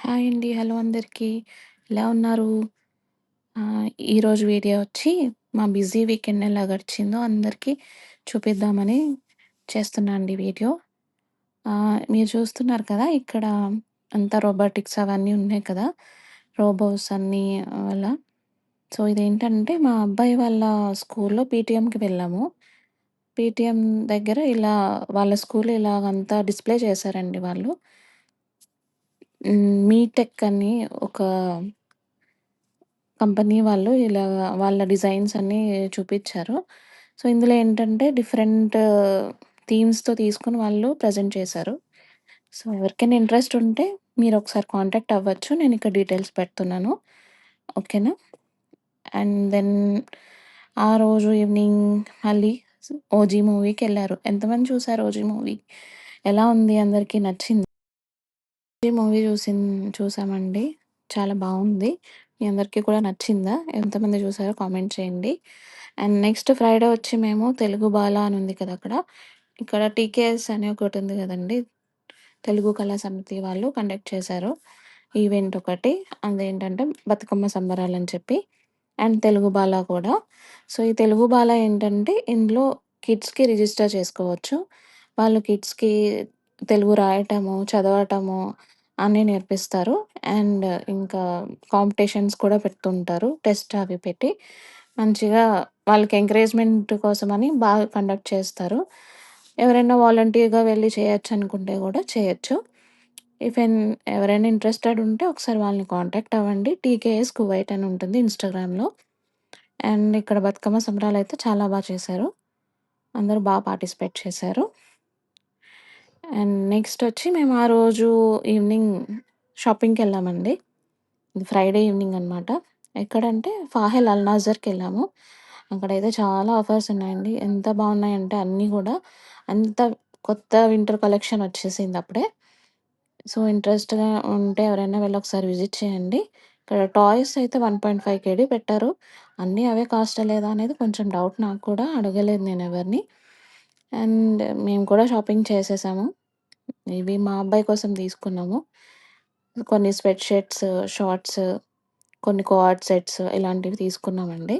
Hi అండి. Hello అందరికీ. ఎలా ఉన్నారు? ఈరోజు వీడియో వచ్చి మా బిజీ వీకెండ్ ఎలా గడిచిందో అందరికీ చూపిద్దామని చేస్తున్నా అండి వీడియో. మీరు చూస్తున్నారు కదా! ఇక్కడ అంతా రోబోటిక్స్ అవన్నీ ఉన్నాయి కదా! రోబోస్ అన్నీ అలా. సో, ఇదేంటంటే మా అబ్బాయి వాళ్ళ స్కూల్‌లో పీటీఎంకి వెళ్ళాము. పీటీఎం దగ్గర ఇలా వాళ్ళ స్కూల్‌లో ఇలాగంతా డిస్‌ప్లే చేశారండి వాళ్ళు. మీటెక్ అని ఒక కంపెనీ వాళ్ళు ఇలాగా వాళ్ళ డిజైన్స్ అన్నీ చూపిచ్చారు. సో, ఇందులో ఏంటంటే డిఫరెంట్ థీమ్స్‌తో తీసుకొని వాళ్ళు ప్రెజెంట్ చేశారు. సో, ఎవరికైనా ఇంట్రెస్ట్ ఉంటే మీరొకసారి కాంటాక్ట్ అవ్వచ్చు. నేనిక్కడ డీటెయిల్స్ పెడుతున్నాను. ఓకేనా? అండ్ దెన్ ఆ రోజు ఈవినింగ్ మళ్ళీ 'ఓజీ' మూవీకెళ్లారు. ఎంతమంది చూసారు 'ఓజీ' మూవీ? ఎలా ఉంది? అందరికి నచ్చిందా? ఈ మూవీ చూసామండి. చాలా బావుంది. మీ అందరికీ కూడా నచ్చిందా? ఎంతమంది చూసారో కామెంట్ చేయండి. అండ్ నెక్స్ట్ ఫ్రైడే వచ్చి మేము 'తెలుగు బాల' అని ఉంది కదా అక్కడ. ఇక్కడ టీకేఎస్ అని ఒకటుంది గదండీ! తెలుగు కళా సమితి వాళ్ళు కండక్ట్ చేశారు. ఈవెంట్ ఒకటి. అదేంటంటే బతుకమ్మ సంబరాలని చెప్పి. అండ్ తెలుగు బాల కూడా. సో, ఈ తెలుగు బాల ఏంటంటే ఇందులో కిడ్స్‌కి రిజిస్టర్ చేసుకోవచ్చు. వాళ్ళు కిడ్స్‌కి తెలుగు రాయటము, చదవటము అన్నీ నేర్పిస్తారు. అండ్ ఇంకా కాంపిటీషన్స్ కూడా పెడుతుంటారు. టెస్ట్ అవి పెట్టి మంచిగా వాళ్ళకి ఎంకరేజ్‌మెంట్ కోసమని బాగా కండక్ట్ చేస్తారు. ఎవరైనా వాలంటీర్‌గా వెళ్లి చేయొచ్చనుకుంటే గూడా చేయొచ్చు. ఇఫ్ ఎన్ ఎవరైనా ఇంట్రెస్టెడ్ ఉంటే ఒకసారి వాళ్ళని కాంటాక్ట్ అవ్వండి. టీకేఎస్ కువైట్ అని ఉంటుంది ఇన్‌స్టాగ్రామ్‌లో. అండ్ ఇక్కడ బతుకమ్మ సంబరాలయితే చాలా చేశారు. అందరూ పార్టిసిపేట్ చేశారు. అండ్ నెక్స్టొచ్చి మేము ఆ రోజు ఈవినింగ్ షాపింగ్‌కెళ్ళామండి. ఇది ఫ్రైడే ఈవినింగ్ అనమాట. ఎక్కడంటే ఫాహెల్ అల్నాజర్‌కెళ్ళాము. అక్కడైతే చాలా ఆఫర్స్ ఉన్నాయండి. ఎంత బావున్నాయంటే అన్నీ గూడా అంత కొత్త వింటర్ కలెక్షన్ వచ్చేసింది అప్పుడే. సో, ఇంట్రెస్ట్‌గా ఉంటే ఎవరైనా వెళ్లి ఒకసారి విజిట్ చేయండి. ఇక్కడ టాయ్స్ అయితే 1.5 కేడీ పెట్టారు. అన్నీ అవే కాస్టా లేదా అనేది కొంచెం డౌట్ నాకు కూడా. అడగలేదు నేనెవరిని. అండ్ మేము కూడా షాపింగ్ చేసేసాము. ఇవి మా అబ్బాయి కోసం తీసుకున్నాము. కొన్ని స్వెట్ షర్ట్స్, షార్ట్స్, కొన్ని కోఆర్డ్ సెట్స్ ఇలాంటివి తీసుకున్నామండి.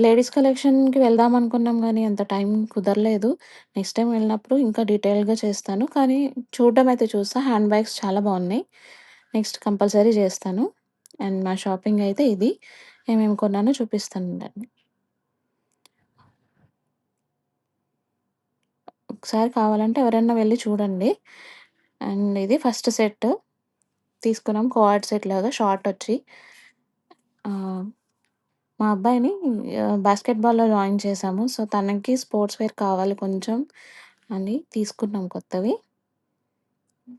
లేడీస్ కలెక్షన్‌కి వెళ్దాం అనుకున్నాం గానీ, అంత టైం కుదరలేదు. నెక్స్ట్ టైమ్ వెళ్ళినప్పుడు ఇంకా డీటెయిల్‌గా చేస్తాను. కానీ చూడడం అయితే చూసా. హ్యాండ్ బ్యాగ్స్ చాలా బావున్నాయి. నెక్స్ట్ కంపల్సరీ చేస్తాను. అండ్ మా షాపింగ్ అయితే ఇది. ఏమేమి కొన్నానో చూపిస్తానుండండి. ఒకసారి కావాలంటే ఎవరైనా వెళ్లి చూడండి. అండ్ ఇది ఫస్ట్ సెట్ తీసుకున్నాం. కోఆర్డ్ సెట్ లాగా షార్టొచ్చి ఆహ్, మా అబ్బాయిని బాస్కెట్‌బాల్‌లో జాయిన్ చేశాము. సో, తనకి స్పోర్ట్స్ వేర్ కావాలి కొంచెం అని తీసుకున్నాం కొత్తవి.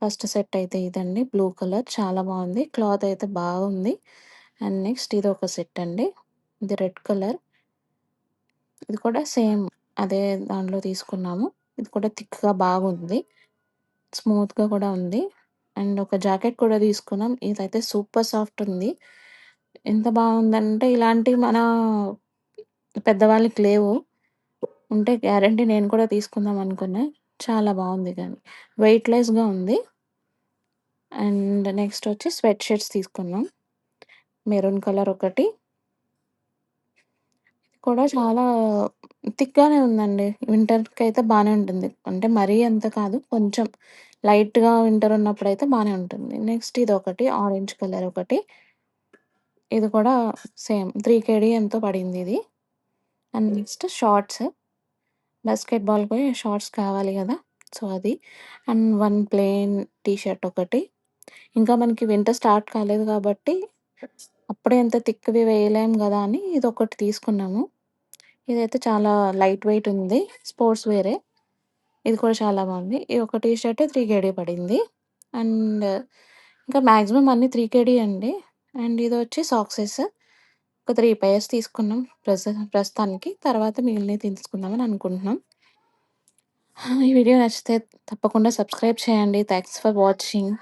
ఫస్ట్ సెట్ అయితే ఇదండి. బ్లూ కలర్ చాలా బావుంది. క్లాత్ అయితే బాగుంది. అండ్ నెక్స్ట్ ఇదొక సెట్ అండి. ఇది రెడ్ కలర్. ఇది కూడా సేమ్ అదే దాంట్లో తీసుకున్నాము. ఇది కూడా థిక్‌గా బాగుంది. స్మూత్‌గా కూడా ఉంది. అండ్ ఒక జాకెట్ కూడా తీసుకున్నాం. ఇదైతే సూపర్ సాఫ్ట్ ఉంది. ఎంత బావుందంటే ఇలాంటివి మన పెద్దవాళ్ళకి లేవు. ఉంటే గ్యారంటీ నేను కూడా తీసుకుందాం అనుకున్నా. చాలా బావుంది గానీ. వెయిట్‌లెస్‌గా ఉంది. అండ్ నెక్స్ట్ వచ్చి స్వెట్ షర్ట్స్ తీసుకున్నాం. మెరూన్ కలర్ ఒకటి. కూడా చాలా థిక్‌గానే ఉందండి. వింటర్‌కైతే బానే ఉంటుంది. అంటే మరీ అంత కాదు. కొంచెం లైట్‌గా వింటర్ ఉన్నప్పుడైతే బానే ఉంటుంది. నెక్స్ట్ ఇదొకటి ఆరెంజ్ కలర్ ఒకటి. ఇది కూడా సేమ్ 3 కేడీ ఎంతో పడిందిది. And next shorts. బాస్కెట్‌బాల్‌కి షార్ట్స్ కావాలి గదా! సో, అది. అండ్ 1 ప్లెయిన్ టీ షర్ట్ ఒకటి. ఇంకా మనకి వింటర్ స్టార్ట్ కాలేదు గాబట్టి, అప్పుడే అంత థిక్‌వి వేయలేం గదా! అని ఇదొకటి తీసుకున్నాము. ఇదైతే చాలా లైట్ వెయిట్ ఉంది. స్పోర్ట్స్ వేరే. ఇది కూడా చాలా బావుంది. ఈ ఒక టీ షర్ట్ 3 కేడీ పడింది. అండ్ ఇంకా మాక్సిమం అన్నీ 3 కేడీ అండి. అండ్ ఇదొచ్చి సాక్సెస్. ఒక 3 పెయిర్స్ తీసుకున్నాం ప్రస్తుతానికి. తర్వాత మిగిలినవి తీసుకుందామని అనుకుంటున్నాం. ఈ వీడియో నచ్చితే తప్పకుండా సబ్స్క్రైబ్ చేయండి. Thanks for watching.